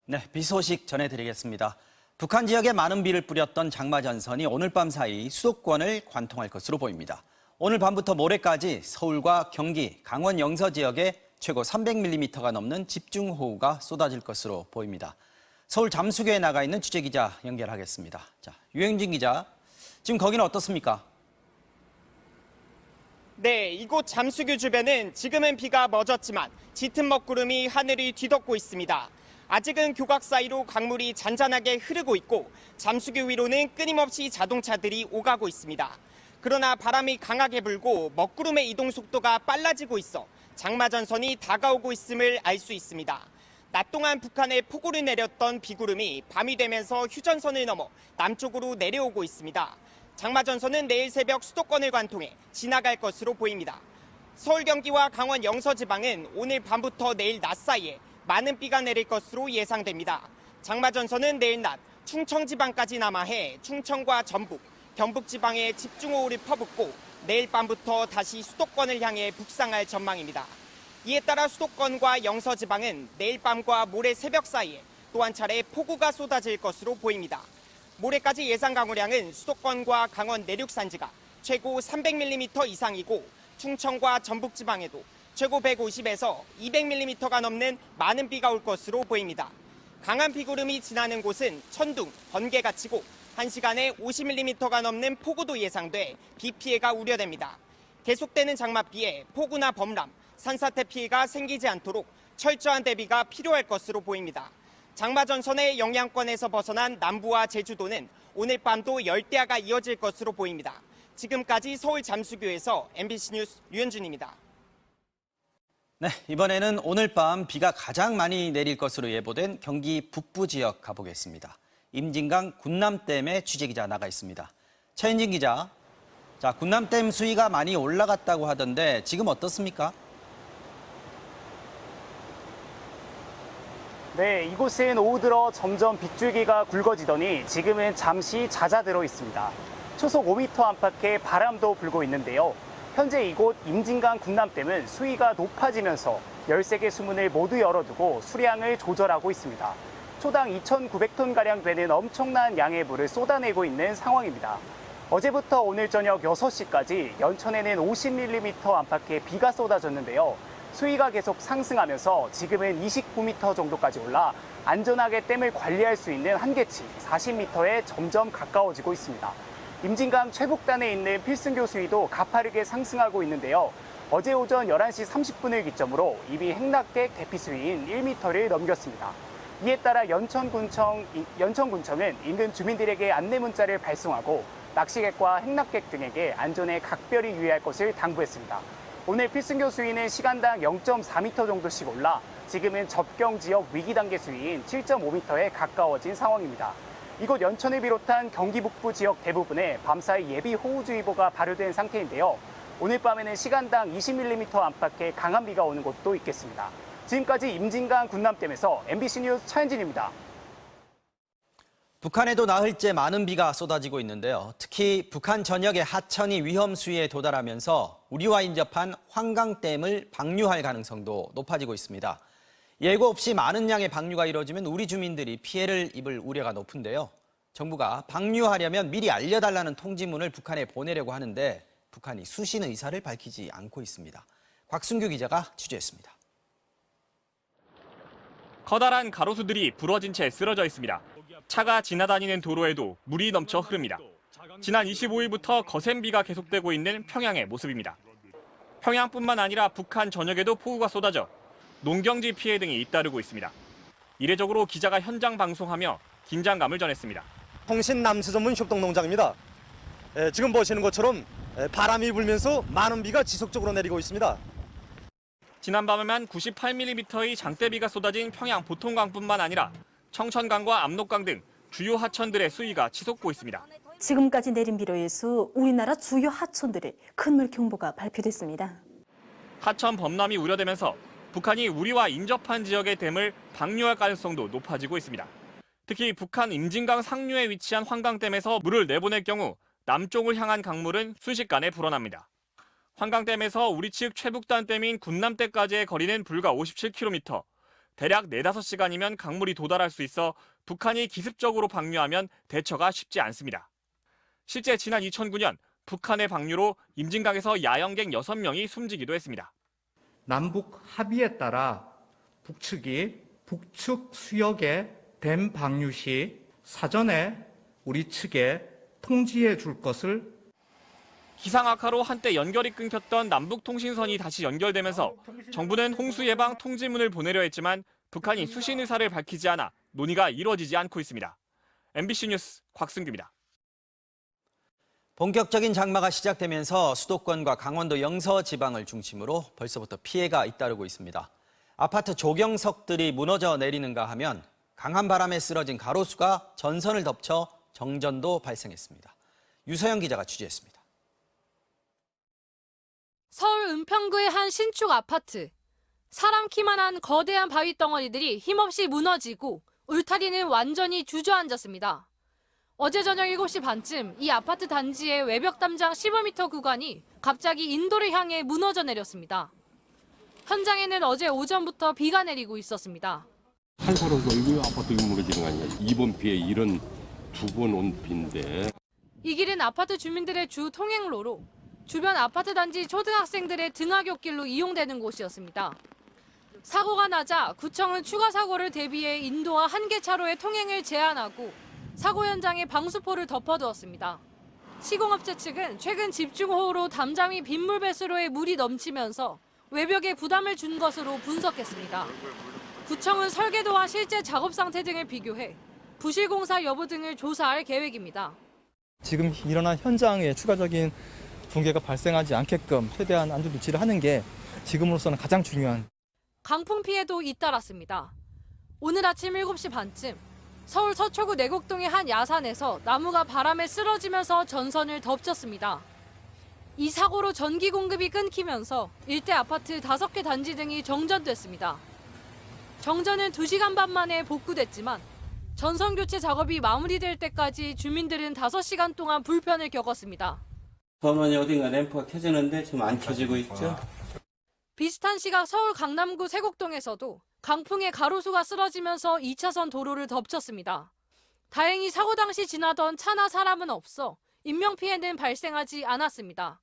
네, 비 소식 전해드리겠습니다. 북한 지역에 많은 비를 뿌렸던 장마전선이 오늘 밤 사이 수도권을 관통할 것으로 보입니다. 오늘 밤부터 모레까지 서울과 경기, 강원 영서 지역에 최고 300mm가 넘는 집중호우가 쏟아질 것으로 보입니다. 서울 잠수교에 나가 있는 취재기자 연결하겠습니다. 자, 유영진 기자, 지금 거기는 어떻습니까? 네, 이곳 잠수교 주변은 지금은 비가 멎었지만 짙은 먹구름이 하늘을 뒤덮고 있습니다. 아직은 교각 사이로 강물이 잔잔하게 흐르고 있고 잠수교 위로는 끊임없이 자동차들이 오가고 있습니다. 그러나 바람이 강하게 불고 먹구름의 이동 속도가 빨라지고 있어 장마전선이 다가오고 있음을 알 수 있습니다. 낮 동안 북한에 폭우를 내렸던 비구름이 밤이 되면서 휴전선을 넘어 남쪽으로 내려오고 있습니다. 장마전선은 내일 새벽 수도권을 관통해 지나갈 것으로 보입니다. 서울 경기와 강원 영서 지방은 오늘 밤부터 내일 낮 사이에 많은 비가 내릴 것으로 예상됩니다. 장마전선은 내일 낮 충청 지방까지 남하해 충청과 전북, 경북 지방에 집중호우를 퍼붓고 내일 밤부터 다시 수도권을 향해 북상할 전망입니다. 이에 따라 수도권과 영서 지방은 내일 밤과 모레 새벽 사이에 또 한 차례 폭우가 쏟아질 것으로 보입니다. 모레까지 예상 강우량은 수도권과 강원 내륙 산지가 최고 300mm 이상이고 충청과 전북 지방에도 최고 150에서 200mm가 넘는 많은 비가 올 것으로 보입니다. 강한 비구름이 지나는 곳은 천둥, 번개가 치고 1시간에 50mm가 넘는 폭우도 예상돼 비 피해가 우려됩니다. 계속되는 장맛비에 폭우나 범람, 산사태 피해가 생기지 않도록 철저한 대비가 필요할 것으로 보입니다. 장마전선의 영향권에서 벗어난 남부와 제주도는 오늘 밤도 열대야가 이어질 것으로 보입니다. 지금까지 서울 잠수교에서 MBC 뉴스 류현준입니다. 네, 이번에는 오늘 밤 비가 가장 많이 내릴 것으로 예보된 경기 북부 지역 가보겠습니다. 임진강 군남댐에 취재기자 나가 있습니다. 차윤진 기자, 자, 군남댐 수위가 많이 올라갔다고 하던데 지금 어떻습니까? 네, 이곳은 오후 들어 점점 빗줄기가 굵어지더니 지금은 잠시 잦아들어 있습니다. 초속 5m 안팎의 바람도 불고 있는데요. 현재 이곳 임진강 군남댐은 수위가 높아지면서 13개 수문을 모두 열어두고 수량을 조절하고 있습니다. 초당 2,900톤가량 되는 엄청난 양의 물을 쏟아내고 있는 상황입니다. 어제부터 오늘 저녁 6시까지 연천에는 50mm 안팎의 비가 쏟아졌는데요. 수위가 계속 상승하면서 지금은 29m 정도까지 올라 안전하게 댐을 관리할 수 있는 한계치 40m에 점점 가까워지고 있습니다. 임진강 최북단에 있는 필승교 수위도 가파르게 상승하고 있는데요. 어제 오전 11시 30분을 기점으로 이미 행락객 대피 수위인 1m를 넘겼습니다. 이에 따라 연천군청은 인근 주민들에게 안내 문자를 발송하고 낚시객과 행락객 등에게 안전에 각별히 유의할 것을 당부했습니다. 오늘 필승교 수위는 시간당 0.4m 정도씩 올라 지금은 접경 지역 위기 단계 수위인 7.5m에 가까워진 상황입니다. 이곳 연천을 비롯한 경기 북부 지역 대부분에 밤사이 예비 호우주의보가 발효된 상태인데요. 오늘 밤에는 시간당 20mm 안팎의 강한 비가 오는 곳도 있겠습니다. 지금까지 임진강 군남댐에서 MBC 뉴스 차현진입니다. 북한에도 나흘째 많은 비가 쏟아지고 있는데요. 특히 북한 전역의 하천이 위험 수위에 도달하면서 우리와 인접한 환강댐을 방류할 가능성도 높아지고 있습니다. 예고 없이 많은 양의 방류가 이루어지면 우리 주민들이 피해를 입을 우려가 높은데요. 정부가 방류하려면 미리 알려달라는 통지문을 북한에 보내려고 하는데 북한이 수신 의사를 밝히지 않고 있습니다. 곽순규 기자가 취재했습니다. 커다란 가로수들이 부러진 채 쓰러져 있습니다. 차가 지나다니는 도로에도 물이 넘쳐 흐릅니다. 지난 25일부터 거센 비가 계속되고 있는 평양의 모습입니다. 평양뿐만 아니라 북한 전역에도 폭우가 쏟아져 농경지 피해 등이 잇따르고 있습니다. 이례적으로 기자가 현장 방송하며 긴장감을 전했습니다. 통신 남수 전문 협동농장입니다. 지금 보시는 것처럼 바람이 불면서 많은 비가 지속적으로 내리고 있습니다. 지난밤에만 98mm의 장대비가 쏟아진 평양 보통강뿐만 아니라 청천강과 압록강 등 주요 하천들의 수위가 치솟고 있습니다. 지금까지 내린 비로 인해서 우리나라 주요 하천들에 큰 물 경보가 발표됐습니다. 하천 범람이 우려되면서 북한이 우리와 인접한 지역의 댐을 방류할 가능성도 높아지고 있습니다. 특히 북한 임진강 상류에 위치한 환강댐에서 물을 내보낼 경우 남쪽을 향한 강물은 순식간에 불어납니다. 환강댐에서 우리 측 최북단 댐인 군남댐까지의 거리는 불과 57km, 대략 4-5시간이면 강물이 도달할 수 있어 북한이 기습적으로 방류하면 대처가 쉽지 않습니다. 실제 지난 2009년 북한의 방류로 임진강에서 야영객 6명이 숨지기도 했습니다. 남북 합의에 따라 북측이 북측 수역에 댐 방류 시 사전에 우리 측에 통지해 줄 것을. 기상 악화로 한때 연결이 끊겼던 남북 통신선이 다시 연결되면서 정부는 홍수 예방 통지문을 보내려 했지만 북한이 수신 의사를 밝히지 않아 논의가 이루어지지 않고 있습니다. MBC 뉴스 곽승규입니다. 본격적인 장마가 시작되면서 수도권과 강원도 영서 지방을 중심으로 벌써부터 피해가 잇따르고 있습니다. 아파트 조경석들이 무너져 내리는가 하면 강한 바람에 쓰러진 가로수가 전선을 덮쳐 정전도 발생했습니다. 유서영 기자가 취재했습니다. 서울 은평구의 한 신축 아파트. 사람 키만한 거대한 바위 덩어리들이 힘없이 무너지고 울타리는 완전히 주저앉았습니다. 어제 저녁 7시 반쯤 이 아파트 단지의 외벽 담장 15m 구간이 갑자기 인도를 향해 무너져 내렸습니다. 현장에는 어제 오전부터 비가 내리고 있었습니다. 살벌어서 이거 아파트 무너지는 거 아니야. 이번 비에 이런 2번 온 비인데. 이 길은 아파트 주민들의 주 통행로로 주변 아파트 단지 초등학생들의 등하굣길로 이용되는 곳이었습니다. 사고가 나자 구청은 추가 사고를 대비해 인도와 한 개 차로의 통행을 제한하고 사고 현장에 방수포를 덮어두었습니다. 시공업체 측은 최근 집중호우로 담장이 빗물 배수로에 물이 넘치면서 외벽에 부담을 준 것으로 분석했습니다. 구청은 설계도와 실제 작업 상태 등을 비교해 부실 공사 여부 등을 조사할 계획입니다. 지금 일어난 현장에 추가적인 붕괴가 발생하지 않게끔 최대한 안전 조치를 하는 게 지금으로서는 가장 중요한. 강풍 피해도 잇따랐습니다. 오늘 아침 7시 반쯤 서울 서초구 내곡동의 한 야산에서 나무가 바람에 쓰러지면서 전선을 덮쳤습니다. 이 사고로 전기 공급이 끊기면서 일대 아파트 5개 단지 등이 정전됐습니다. 정전은 2시간 반 만에 복구됐지만 전선 교체 작업이 마무리될 때까지 주민들은 5시간 동안 불편을 겪었습니다. 전원이 어딘가 램프가 켜지는데 지금 안 켜지고 있죠. 비슷한 시각 서울 강남구 세곡동에서도 강풍에 가로수가 쓰러지면서 2차선 도로를 덮쳤습니다. 다행히 사고 당시 지나던 차나 사람은 없어 인명피해는 발생하지 않았습니다.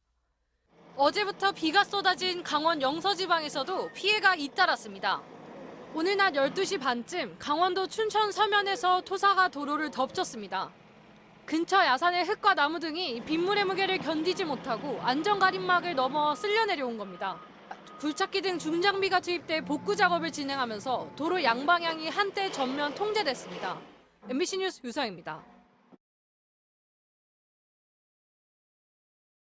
어제부터 비가 쏟아진 강원 영서지방에서도 피해가 잇따랐습니다. 오늘 낮 12시 반쯤 강원도 춘천 서면에서 토사가 도로를 덮쳤습니다. 근처 야산의 흙과 나무 등이 빗물의 무게를 견디지 못하고 안전가림막을 넘어 쓸려 내려온 겁니다. 굴착기 등 중장비가 투입돼 복구 작업을 진행하면서 도로 양방향이 한때 전면 통제됐습니다. MBC 뉴스 유서영입니다.